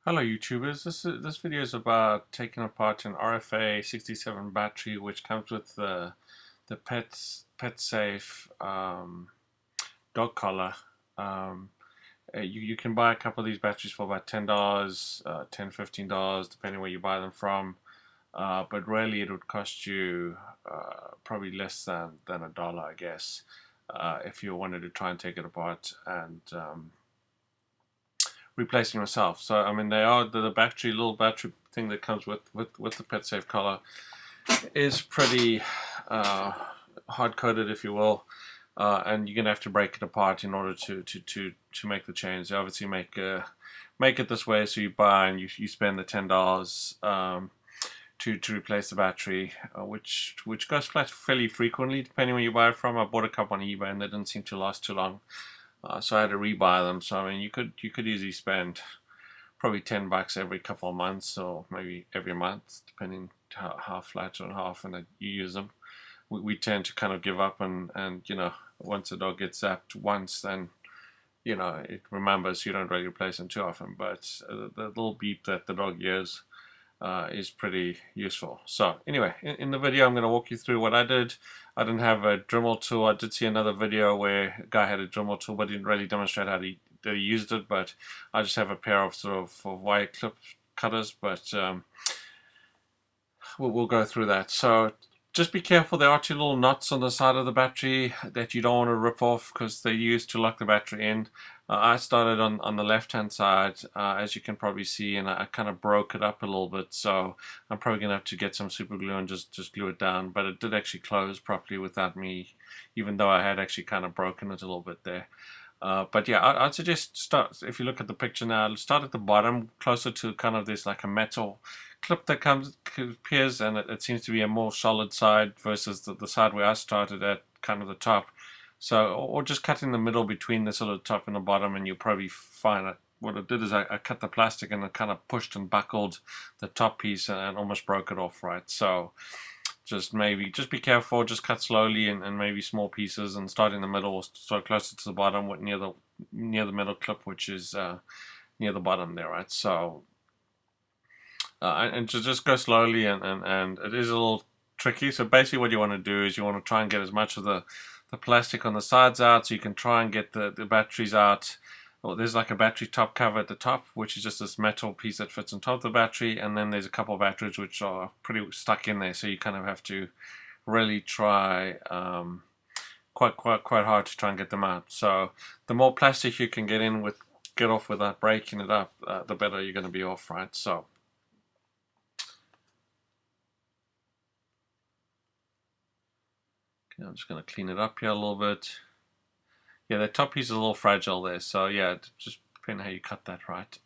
Hello YouTubers, this video is about taking apart an RFA-67 battery which comes with the Petsafe dog collar. Um, you can buy a couple of these batteries for about $10, $10, $15 depending where you buy them from, but really it would cost you probably less than a dollar, I guess, if you wanted to try and take it apart and replacing yourself. So I mean, they are the little battery thing that comes with the Petsafe collar is pretty hard coded, if you will, and you're gonna have to break it apart in order to make the change. They obviously make it this way, so you buy and you spend the $10. To replace the battery, which goes flat fairly frequently depending where you buy it from. I bought a couple on eBay and they didn't seem to last too long. So I had to rebuy them. So I mean, you could easily spend probably $10 every couple of months, or maybe every month, depending how flat or how often that you use them. We tend to kind of give up, and once the dog gets zapped once, then it remembers. You don't really replace them too often. But the little beep that the dog hears is pretty useful. So anyway, in the video I'm going to walk you through what I did. I didn't have a Dremel tool. I did see another video where a guy had a Dremel tool but didn't really demonstrate how he used it, but I just have a pair of sort of wire clip cutters, but we'll go through that. So just be careful, there are two little nuts on the side of the battery that you don't want to rip off because they're used to lock the battery in. I started on the left hand side, as you can probably see, and I kind of broke it up a little bit, so I'm probably going to have to get some super glue and just glue it down, but it did actually close properly without me, even though I had actually kind of broken it a little bit there. But yeah, I'd suggest start, if you look at the picture now, start at the bottom, closer to kind of this like a metal clip that appears, and it seems to be a more solid side versus the side where I started at, kind of the top. So, or just cut in the middle between the sort of top and the bottom, and you'll probably find it. What I did is I cut the plastic and I kind of pushed and buckled the top piece and almost broke it off, right? So just be careful, just cut slowly and maybe small pieces, and start in the middle, so closer to the bottom, near the middle clip, which is near the bottom there, right? So and just go slowly, and it is a little tricky. So basically what you want to do is you want to try and get as much of the plastic on the sides out, so you can try and get the batteries out. Well, there's like a battery top cover at the top, which is just this metal piece that fits on top of the battery, and then there's a couple of batteries which are pretty stuck in there, so you kind of have to really try quite hard to try and get them out. So the more plastic you can get off without breaking it up, the better you're going to be off, right? So okay, I'm just going to clean it up here a little bit. Yeah, the top piece is a little fragile there, so yeah, just depending how you cut that right.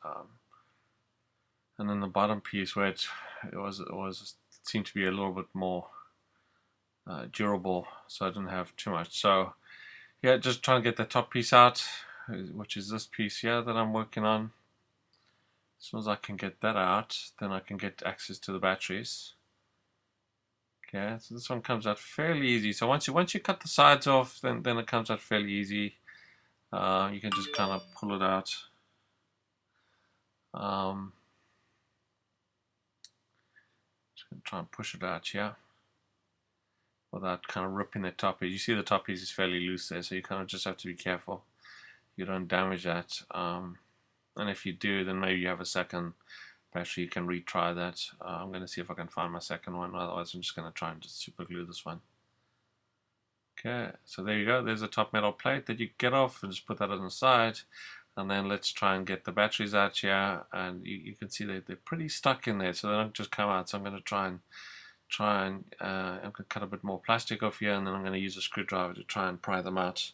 And then the bottom piece, where it seemed to be a little bit more durable, so I didn't have too much. So yeah, just trying to get the top piece out, which is this piece here that I'm working on. As soon as I can get that out, then I can get access to the batteries. Okay, so this one comes out fairly easy. So once you cut the sides off, then it comes out fairly easy. You can just kind of pull it out. Just gonna try and push it out here without kind of ripping the top piece. You see the top piece is fairly loose there, so you kind of just have to be careful you don't damage that. And if you do, then maybe you have a second battery, you can retry that. I'm going to see if I can find my second one, otherwise I'm just going to try and just super glue this one. Okay, so there you go, there's a top metal plate that you get off, and just put that on the side. And then let's try and get the batteries out here, and you can see they're pretty stuck in there, so they don't just come out. So I'm going to try and I'm going to cut a bit more plastic off here, and then I'm going to use a screwdriver to try and pry them out.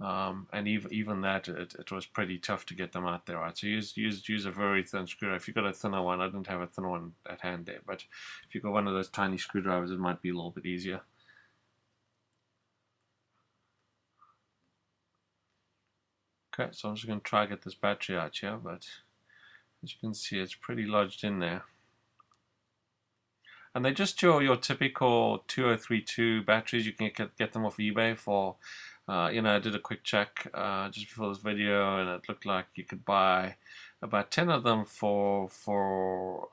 And even that, it was pretty tough to get them out there, right? So use a very thin screwdriver. If you've got a thinner one, I didn't have a thinner one at hand there, but if you've got one of those tiny screwdrivers, it might be a little bit easier. Okay, so I'm just going to try to get this battery out here, but as you can see, it's pretty lodged in there. And they're just your typical 2032 batteries. You can get them off eBay for, I did a quick check just before this video, and it looked like you could buy about 10 of them for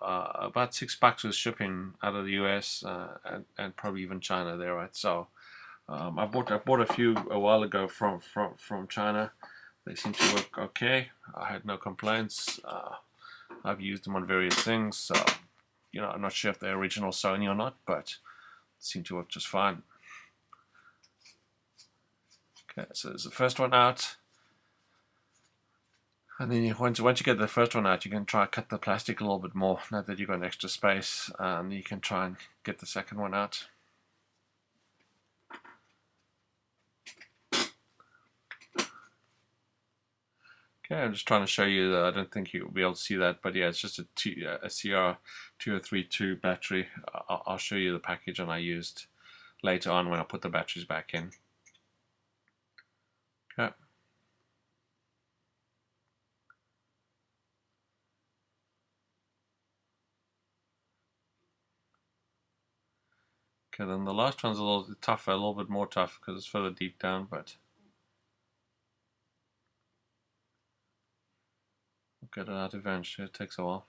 about $6 with shipping out of the US, and probably even China there, right? So I bought a few a while ago from China. They seem to work okay. I had no complaints. I've used them on various things, so I'm not sure if they're original Sony or not, but seem to work just fine. Okay, so there's the first one out. And then once you get the first one out, you can try to cut the plastic a little bit more, now that you've got an extra space, and you can try and get the second one out. Okay, I'm just trying to show you that. I don't think you'll be able to see that, but yeah, it's just a CR2032 battery. I'll show you the package and I used later on when I put the batteries back in. Okay. Okay, then the last one's a little tougher, a little bit more tough because it's further deep down, but we'll get it out eventually. It takes a while.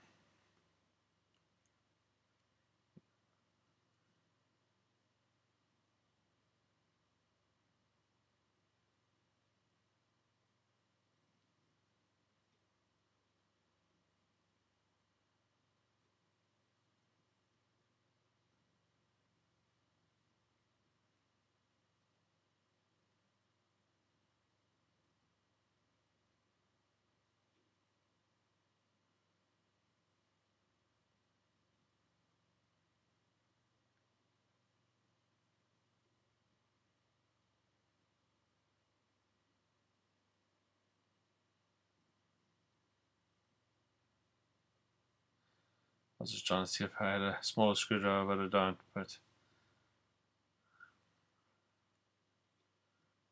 I was just trying to see if I had a smaller screwdriver, but I don't. But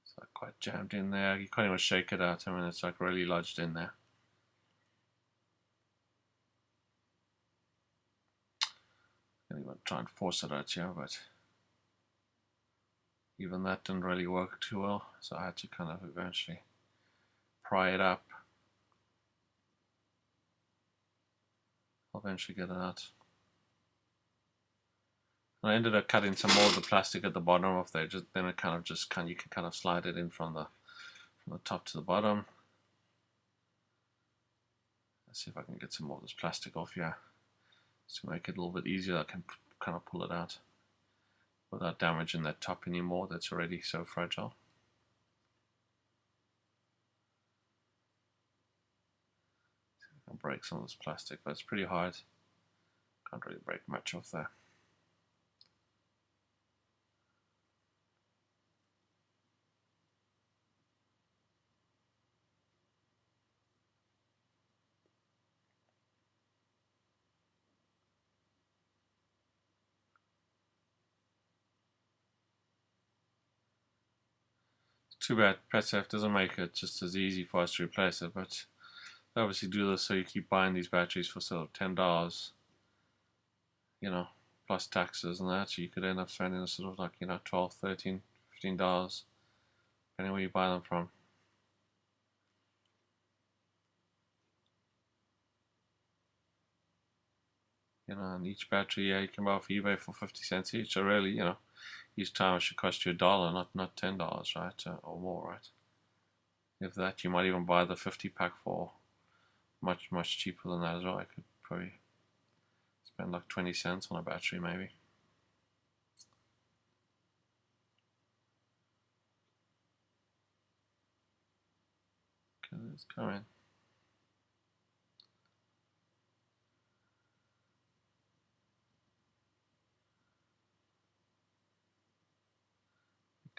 it's like quite jammed in there. You can't even shake it out. I mean, it's like really lodged in there. I'm going to try and force it out here, but even that didn't really work too well. So I had to kind of eventually pry it up. I'll eventually get it out. And I ended up cutting some more of the plastic at the bottom of there. Then it you can kind of slide it in from the top to the bottom. Let's see if I can get some more of this plastic off here. To make it a little bit easier, I can kind of pull it out without damaging that top anymore. That's already so fragile. See if I can break some of this plastic, but it's pretty hard. Can't really break much off there. Too bad Petsafe doesn't make it just as easy for us to replace it, but they obviously do this so you keep buying these batteries for sort of $10, plus taxes and that, so you could end up spending sort of like, $12, $13, $15, depending where you buy them from. And each battery, yeah, you can buy off eBay for 50 cents each, so really, each time it should cost you $1, not $10, right, or more, right? If that, you might even buy the 50 pack for much cheaper than that as well. I could probably spend like 20 cents on a battery maybe. Okay, let's go in.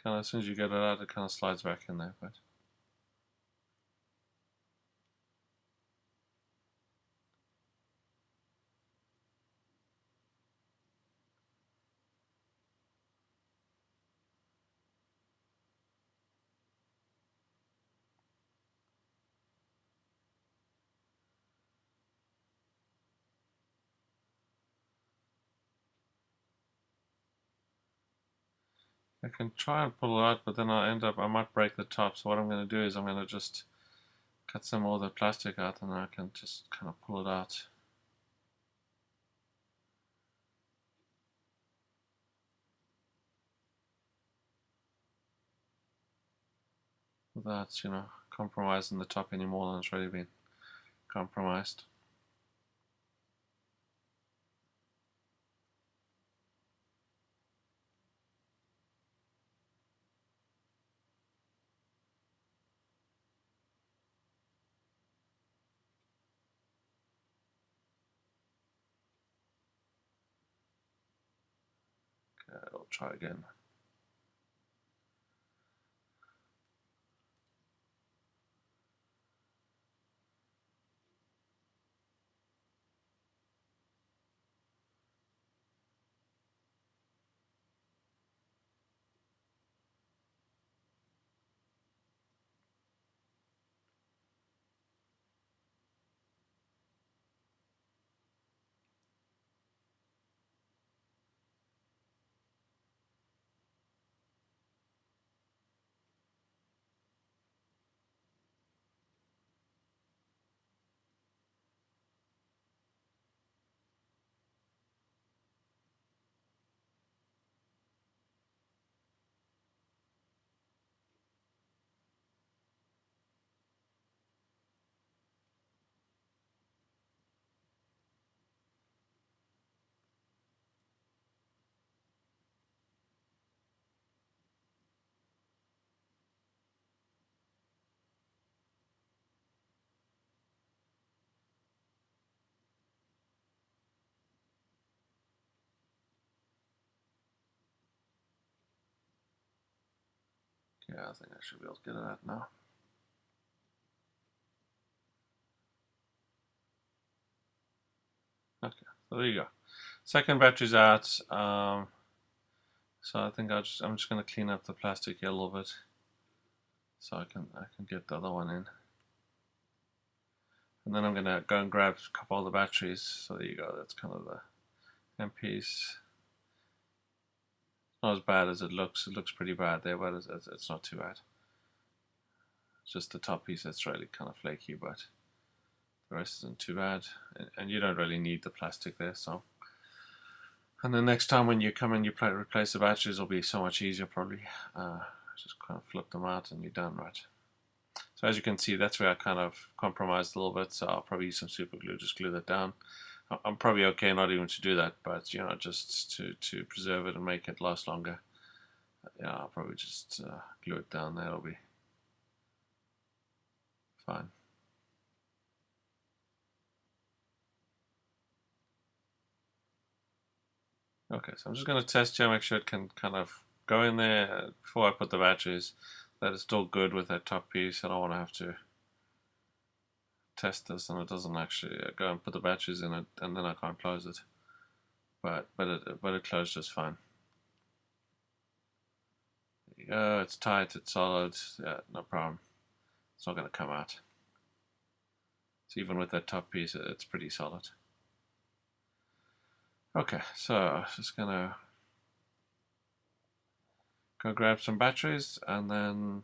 Kind of, as soon as you get it out, it kind of slides back in there, but I can try and pull it out, but then I might break the top. So what I'm going to do is I'm going to just got some other plastic out, and I can just kind of pull it out. Without, compromising the top any more than it's already been compromised. Okay, I'll try again. Yeah, I think I should be able to get it out now. Okay, so there you go. Second battery's out. So I think I'm just going to clean up the plastic here a little bit, so I can get the other one in. And then I'm going to go and grab a couple of the batteries. So there you go. That's kind of the MPs. Not as bad as it looks. It looks pretty bad there, but it's not too bad. It's just the top piece that's really kind of flaky, but the rest isn't too bad. And you don't really need the plastic there, so. And the next time when you come in, you replace the batteries, it'll be so much easier probably. Just kind of flip them out and you're done, right? So as you can see, that's where I kind of compromised a little bit, so I'll probably use some super glue, just glue that down. I'm probably okay not even to do that, but just to preserve it and make it last longer. Yeah, I'll probably just glue it down there, it'll be fine. Okay, so I'm just going to test here, make sure it can kind of go in there before I put the batteries, that it's still good with that top piece. I don't want to have to test this and it doesn't actually go and put the batteries in it, and then I can't close it. But it closed just fine. There you go, it's tight, it's solid, yeah, no problem. It's not going to come out. So even with that top piece, it's pretty solid. Okay, so just gonna go grab some batteries and then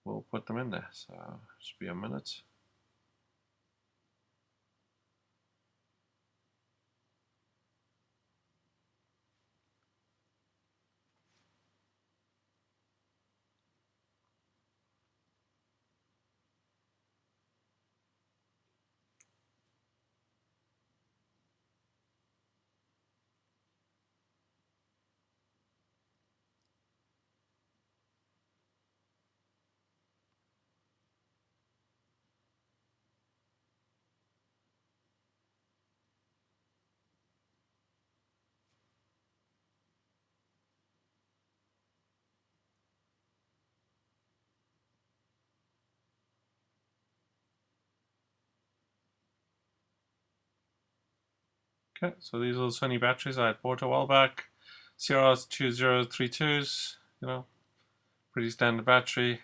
we'll put them in there. So just be a minute. Okay, so these are the Sony batteries I had bought a while back. CRS2032s, pretty standard battery.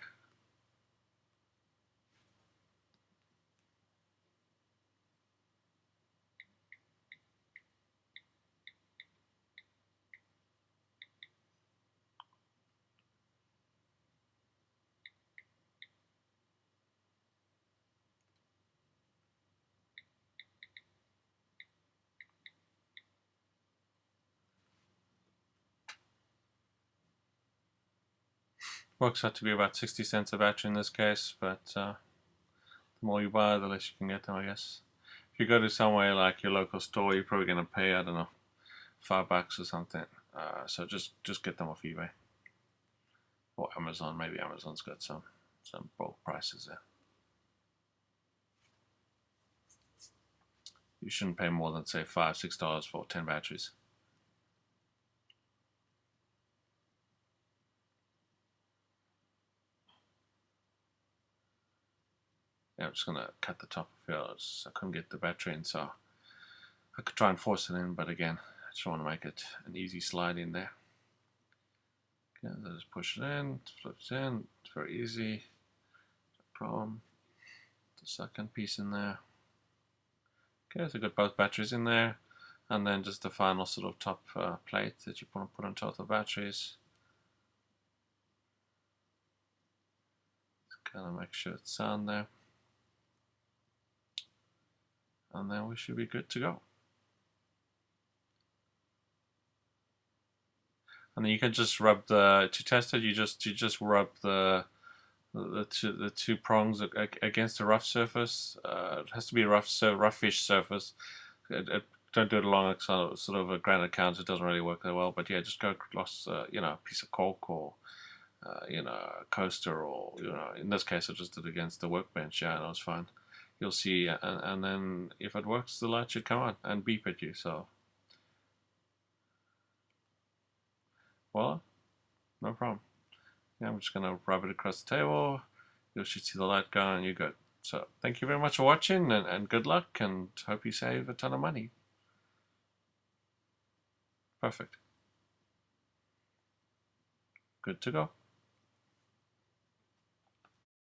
Works out to be about 60 cents a battery in this case, but the more you buy, the less you can get them, I guess. If you go to somewhere like your local store, you're probably going to pay, I don't know, $5 or something. So just get them off eBay or Amazon. Maybe Amazon's got some bulk prices there. You shouldn't pay more than say $5-6 for 10 batteries. Yeah, I'm just gonna cut the top of here. I couldn't get the battery in, so I could try and force it in, but again, I just want to make it an easy slide in there. Okay, so just push it in, it flips in, it's very easy. No problem. The second piece in there. Okay, so got both batteries in there, and then just the final sort of top plate that you want to put on top of the batteries. Kind of make sure it's sound there, and then we should be good to go. And then you can just rub to test it. You just rub the two prongs against a rough surface. It has to be a roughish surface. Don't do it along sort of a granite counter. It doesn't really work that well. But yeah, just go across you know, a piece of cork or you know, a coaster, or you know, in this case I just did it against the workbench. Yeah, and it was fine. You'll see, and then if it works, the light should come on and beep at you. So voila, no problem. Yeah, I'm just gonna rub it across the table. You should see the light go and you're good. So thank you very much for watching, and good luck, and hope you save a ton of money. Perfect. Good to go.